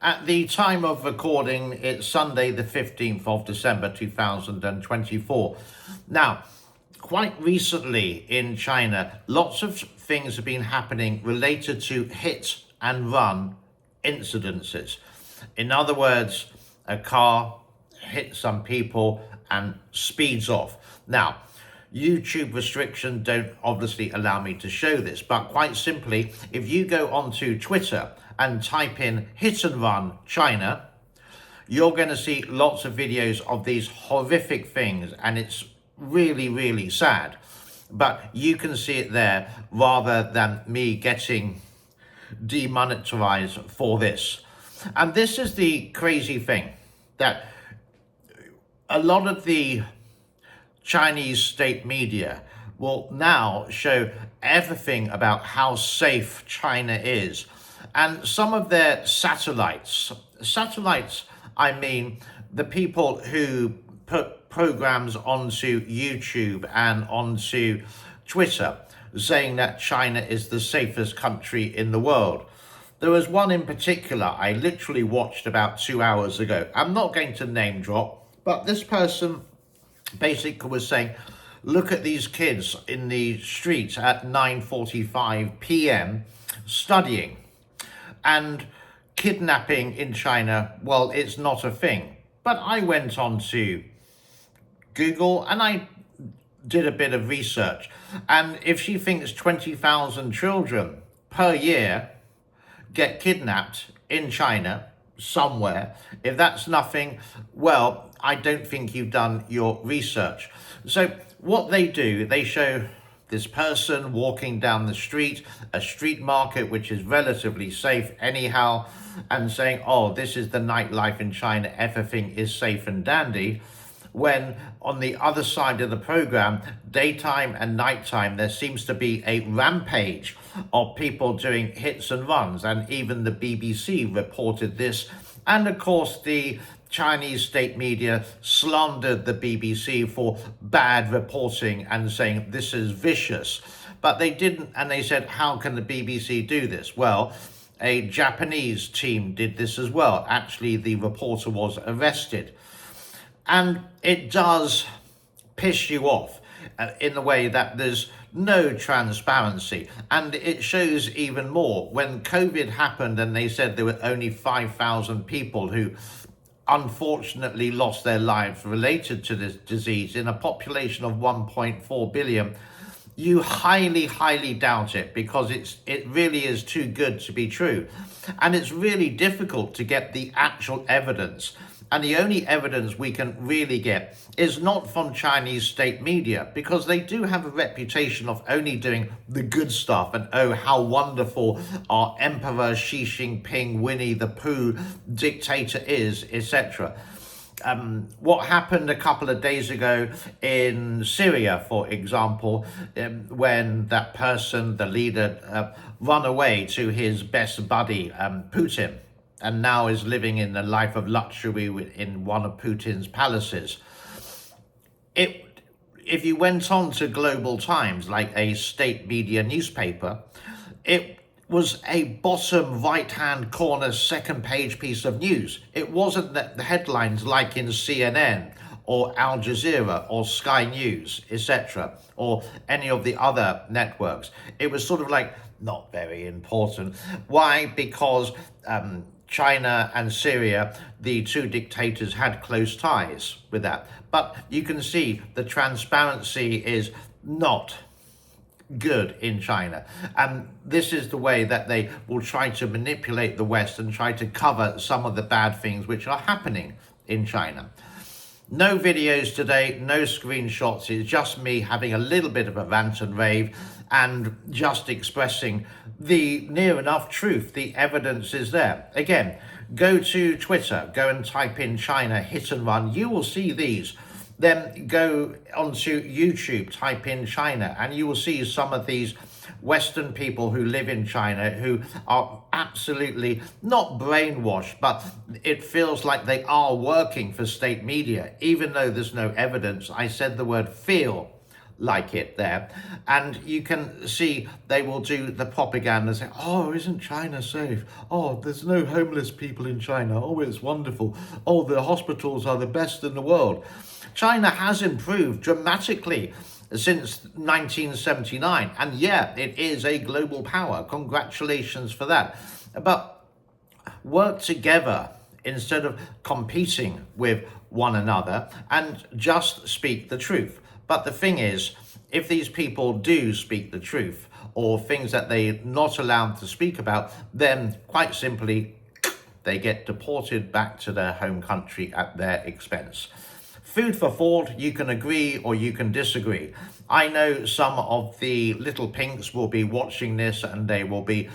At the time of recording, it's Sunday, the 15th of December 2024. Now, quite recently in China, lots of things have been happening related to hit and run incidences. In other words, a car hits some people and speeds off. Now, YouTube restrictions don't obviously allow me to show this, but quite simply, if you go onto Twitter and type in hit and run China, you're going to see lots of videos of these horrific things, and it's really, really sad. But you can see it there rather than me getting demonetized for this. And this is the crazy thing, that a lot of the Chinese state media will now show everything about how safe China is. And some of their satellites, I mean the people who put programs onto YouTube and onto Twitter saying that China is the safest country in the world. There was one in particular I literally watched about 2 hours ago. I'm not going to name drop, but this person basically was saying, look at these kids in the streets at 9:45 p.m. studying. And kidnapping in China, well, it's not a thing. But I went on to Google and I did a bit of research. And if she thinks 20,000 children per year get kidnapped in China somewhere, if that's nothing, well, I don't think you've done your research. So what they do, they show this person walking down the street, a street market which is relatively safe anyhow, and saying, oh, this is the nightlife in China, everything is safe and dandy. When on the other side of the program, daytime and nighttime, there seems to be a rampage of people doing hits and runs, and even the BBC reported this. And of course, the Chinese state media slandered the BBC for bad reporting and saying this is vicious. But they didn't, and they said, how can the BBC do this? Well, a Japanese team did this as well. Actually, the reporter was arrested. And it does piss you off in the way that there's no transparency. And it shows even more. When COVID happened and they said there were only 5,000 people who unfortunately lost their lives related to this disease in a population of 1.4 billion, you highly, highly doubt it, because it really is too good to be true. And it's really difficult to get the actual evidence. And the only evidence we can really get is not from Chinese state media, because they do have a reputation of only doing the good stuff and, oh, how wonderful our Emperor Xi Jinping, Winnie the Pooh dictator is, etc. What happened a couple of days ago in Syria, for example, when that person, the leader, ran away to his best buddy, Putin, and now is living in the life of luxury in one of Putin's palaces. If you went on to Global Times, like a state media newspaper, it was a bottom right-hand corner second page piece of news. It wasn't the headlines like in CNN or Al Jazeera or Sky News, etc., or any of the other networks. It was sort of like not very important. Why? Because China and Syria, the two dictators, had close ties with that. But you can see the transparency is not good in China. And this is the way that they will try to manipulate the West and try to cover some of the bad things which are happening in China. No videos today, no screenshots. It's just me having a little bit of a rant and rave and just expressing the near enough truth. The evidence is there. Again, go to Twitter, go and type in China hit and run. You will see these. Then go onto YouTube, type in China, and you will see some of these Western people who live in China who are absolutely not brainwashed, but it feels like they are working for state media, even though there's no evidence. I said the word feel. like it there. And you can see they will do the propaganda, say, oh, isn't China safe? Oh, there's no homeless people in China. Oh, it's wonderful. Oh, the hospitals are the best in the world. China has improved dramatically since 1979. And yeah, it is a global power. Congratulations for that. But work together instead of competing with one another and just speak the truth. But the thing is, if these people do speak the truth or things that they're not allowed to speak about, then quite simply they get deported back to their home country at their expense. Food for thought, you can agree or you can disagree. I know some of the little pinks will be watching this and they will be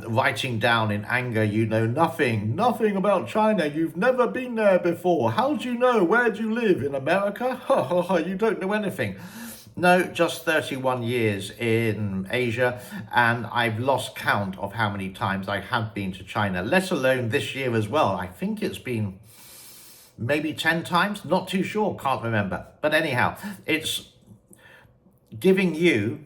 writing down in anger, you know nothing about China. You've never been there before. How do you know? Where do you live? In America? You don't know anything. No, just 31 years in Asia, and I've lost count of how many times I have been to China, let alone this year as well. I think it's been maybe 10 times, not too sure, can't remember. But anyhow, it's giving you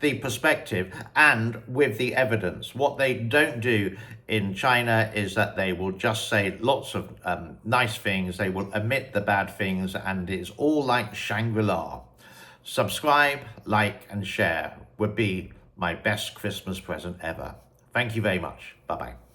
the perspective and with the evidence. What they don't do in China is that they will just say lots of nice things, they will omit the bad things, and it's all like Shangri-La. Subscribe, like, and share would be my best Christmas present ever. Thank you very much. Bye-bye.